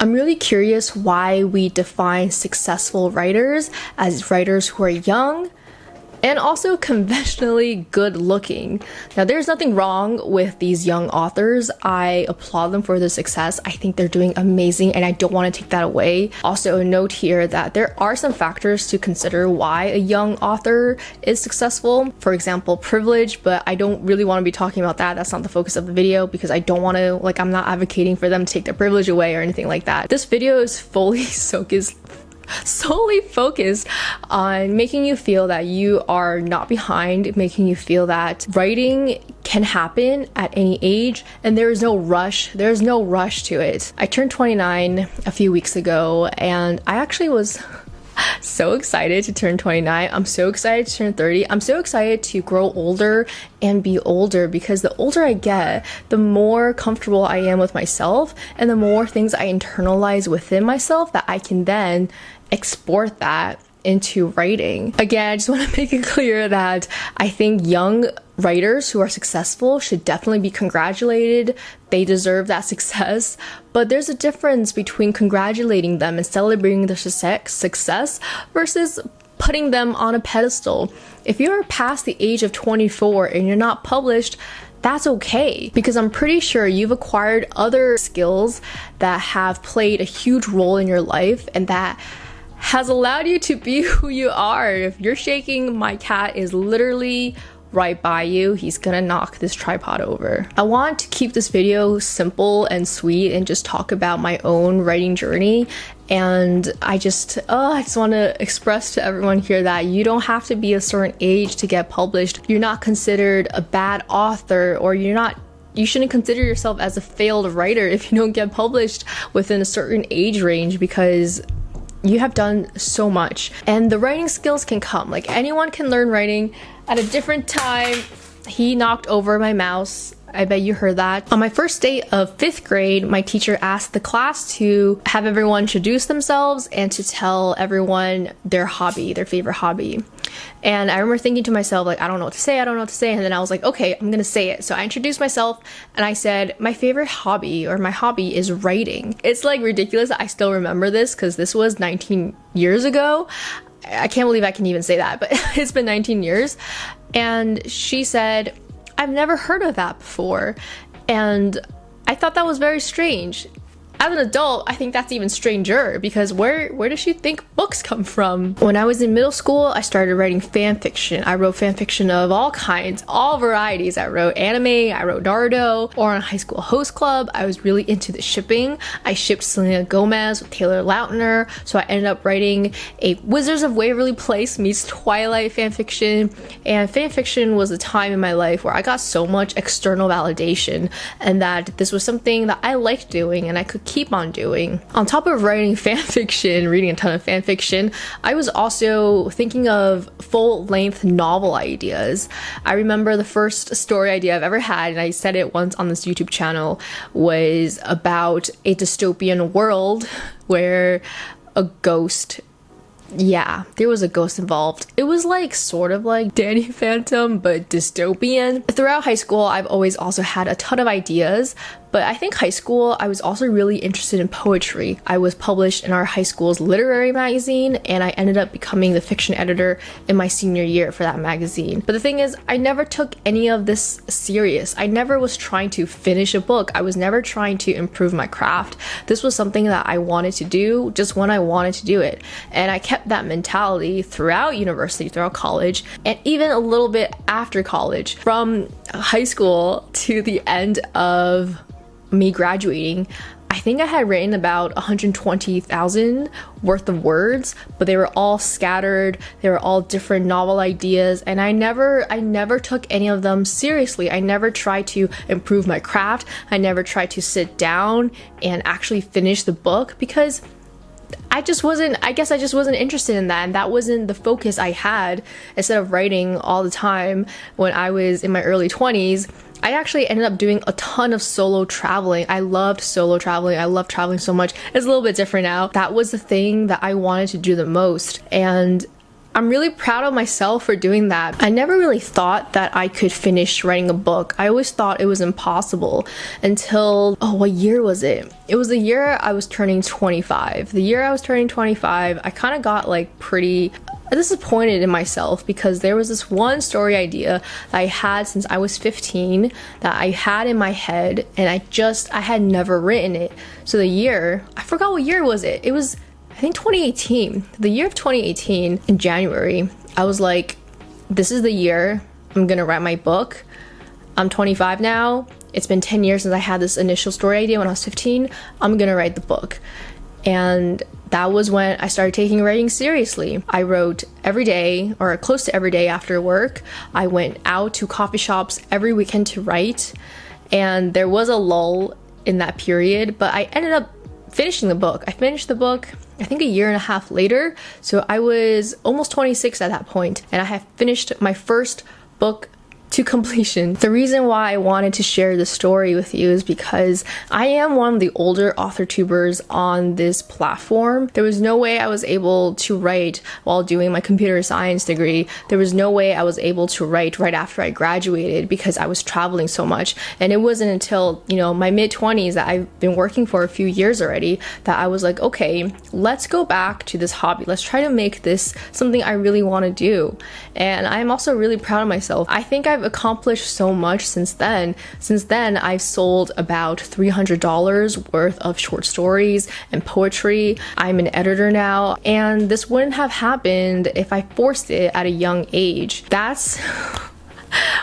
I'm really curious why we define successful writers as writers who are young and also conventionally good looking. Now, there's nothing wrong with these young authors. I applaud them for their success. I think they're doing amazing and I don't want to take that away. Also, a note here that there are some factors to consider why a young author is successful. For example, privilege, but I don't really want to be talking about that. That's not the focus of the video because I don't want to, I'm not advocating for them to take their privilege away or anything like that. This video is solely focused on making you feel that you are not behind, making you feel that writing can happen at any age and there is no rush. There's no rush to it. I turned 29 a few weeks ago and I actually was so excited to turn 29. I'm so excited to turn 30. I'm so excited to grow older and be older because the older I get, the more comfortable I am with myself and the more things I internalize within myself that I can then export that into writing. Again, I just want to make it clear that I think young writers who are successful should definitely be congratulated. They deserve that success. But there's a difference between congratulating them and celebrating their success versus putting them on a pedestal. If you're past the age of 24 and you're not published, that's okay, because I'm pretty sure you've acquired other skills that have played a huge role in your life and that has allowed you to be who you are. If you're shaking, my cat is literally right by you. He's gonna knock this tripod over. I want to keep this video simple and sweet and just talk about my own writing journey. And I just want to express to everyone here that you don't have to be a certain age to get published. You're not considered a bad author, or you shouldn't consider yourself as a failed writer if you don't get published within a certain age range, because you have done so much and the writing skills can come. Anyone can learn writing at a different time. He knocked over my mouse. I bet you heard that. On my first day of 5th grade, my teacher asked the class to have everyone introduce themselves and to tell everyone their hobby, their favorite hobby. And I remember thinking to myself, I don't know what to say, and then I was like, okay, I'm gonna say it. So I introduced myself and I said, my favorite hobby, or my hobby, is writing. It's ridiculous that I still remember this because this was 19 years ago. I can't believe I can even say that, but it's been 19 years. And she said, I've never heard of that before. And I thought that was very strange. As an adult, I think that's even stranger, because where does she think books come from? When I was in middle school, I started writing fan fiction. I wrote fan fiction of all kinds, all varieties. I wrote anime, I wrote Naruto, or on High School Host Club. I was really into the shipping. I shipped Selena Gomez with Taylor Lautner, so I ended up writing a Wizards of Waverly Place meets Twilight fan fiction. And fan fiction was a time in my life where I got so much external validation, and that this was something that I liked doing and I could keep on doing. On top of writing fan fiction, reading a ton of fan fiction, I was also thinking of full-length novel ideas. I remember the first story idea I've ever had, and I said it once on this YouTube channel, was about a dystopian world where a ghost, there was a ghost involved. It was sort of like Danny Phantom, but dystopian. Throughout high school, I've always also had a ton of ideas, but I think high school, I was also really interested in poetry. I was published in our high school's literary magazine, and I ended up becoming the fiction editor in my senior year for that magazine. But the thing is, I never took any of this serious. I never was trying to finish a book. I was never trying to improve my craft. This was something that I wanted to do just when I wanted to do it. And I kept that mentality throughout university, throughout college, and even a little bit after college. From high school to the end of me graduating, I think I had written about 120,000 worth of words, but they were all scattered. They were all different novel ideas, and I never took any of them seriously. I never tried to improve my craft. I never tried to sit down and actually finish the book, because I guess I just wasn't interested in that, and that wasn't the focus I had. Instead of writing all the time when I was in my early 20s, I actually ended up doing a ton of solo traveling. I loved solo traveling. I love traveling so much. It's a little bit different now. That was the thing that I wanted to do the most. And I'm really proud of myself for doing that. I never really thought that I could finish writing a book. I always thought it was impossible until, oh, what year was it? It was the year I was turning 25. The year I was turning 25, I kind of got like pretty disappointed in myself because there was this one story idea that I had since I was 15 that I had in my head, and I had never written it. So the year, I forgot what year was it. It was, I think, 2018. The year of 2018 in January, I was like, this is the year I'm gonna write my book. I'm 25 now. It's been 10 years since I had this initial story idea when I was 15. I'm gonna write the book. And that was when I started taking writing seriously. I wrote every day, or close to every day after work. I went out to coffee shops every weekend to write. And there was a lull in that period, but I ended up finishing the book. I finished the book, I think, a year and a half later. So I was almost 26 at that point, and I had finished my first book to completion. The reason why I wanted to share this story with you is because I am one of the older author tubers on this platform. There was no way I was able to write while doing my computer science degree. There was no way I was able to write right after I graduated because I was traveling so much. And it wasn't until, my mid-20s that I've been working for a few years already that I was like, okay, let's go back to this hobby. Let's try to make this something I really want to do. And I'm also really proud of myself. I think I've accomplished so much since then. Since then, I've sold about $300 worth of short stories and poetry. I'm an editor now, and this wouldn't have happened if I forced it at a young age. That's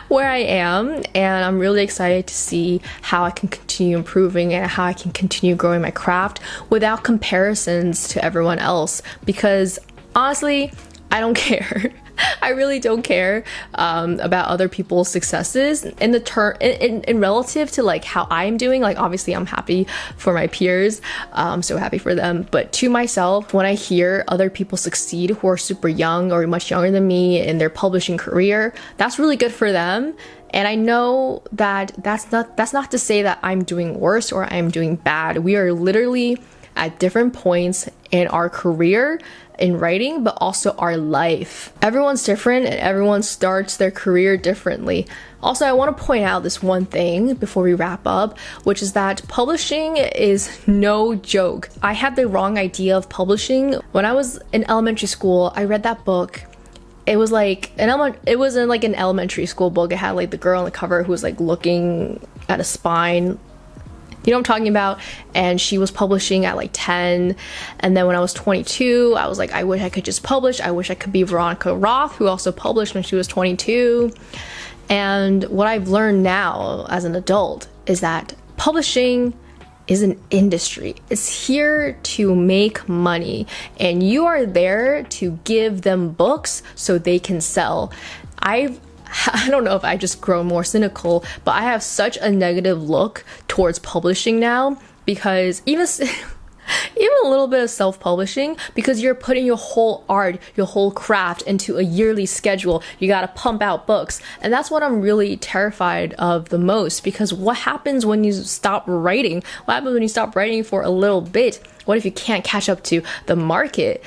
where I am, and I'm really excited to see how I can continue improving and how I can continue growing my craft without comparisons to everyone else, because honestly, I don't care. I really don't care about other people's successes in relative to like how I'm doing. Like, obviously I'm happy for my peers, I'm so happy for them, but to myself, when I hear other people succeed who are super young or much younger than me in their publishing career, that's really good for them. And I know that that's not to say that I'm doing worse or I'm doing bad. We are literally at different points in our career in writing, but also our life. Everyone's different and everyone starts their career differently. Also, I want to point out this one thing before we wrap up, which is that publishing is no joke. I had the wrong idea of publishing. When I was in elementary school, I read that book. It was like an elementary school book. It had like the girl on the cover who was like looking at a spine. You know what I'm talking about? And she was publishing at like 10. And then when I was 22, I was like, I wish I could just publish. I wish I could be Veronica Roth, who also published when she was 22. And what I've learned now as an adult is that publishing is an industry. It's here to make money, and you are there to give them books so they can sell. I don't know if I just grow more cynical, but I have such a negative look towards publishing now, because even a little bit of self-publishing, because you're putting your whole art, your whole craft into a yearly schedule. You gotta pump out books, and that's what I'm really terrified of the most, because what happens when you stop writing? What happens when you stop writing for a little bit? What if you can't catch up to the market?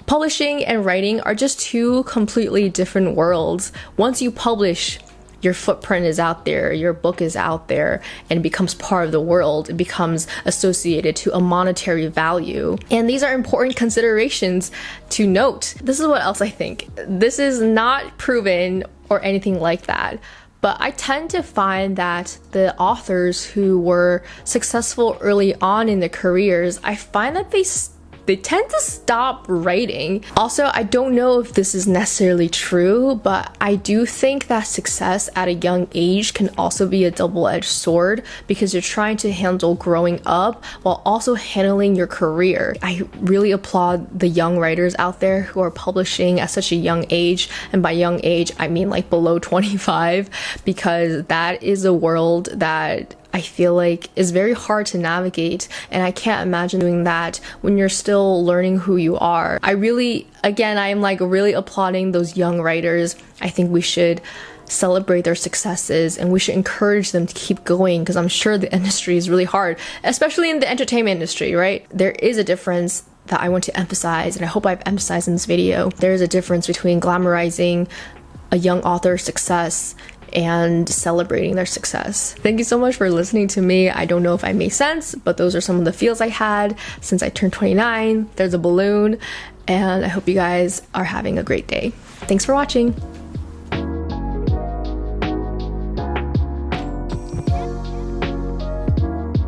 Publishing and writing are just two completely different worlds. Once you publish, your footprint is out there, your book is out there, and it becomes part of the world. It becomes associated to a monetary value. And these are important considerations to note. This is what else I think. This is not proven or anything like that, but I tend to find that the authors who were successful early on in their careers, I find that they tend to stop writing. Also, I don't know if this is necessarily true, but I do think that success at a young age can also be a double-edged sword, because you're trying to handle growing up while also handling your career. I really applaud the young writers out there who are publishing at such a young age, and by young age, I mean like below 25, because that is a world that I feel like is very hard to navigate, and I can't imagine doing that when you're still learning who you are. I am like really applauding those young writers. I think we should celebrate their successes, and we should encourage them to keep going, because I'm sure the industry is really hard, especially in the entertainment industry, right? There is a difference that I want to emphasize, and I hope I've emphasized in this video. There's a difference between glamorizing a young author's success and celebrating their success. Thank you so much for listening to me. I don't know if I made sense, but those are some of the feels I had since I turned 29. There's a balloon, and I hope you guys are having a great day. Thanks for watching.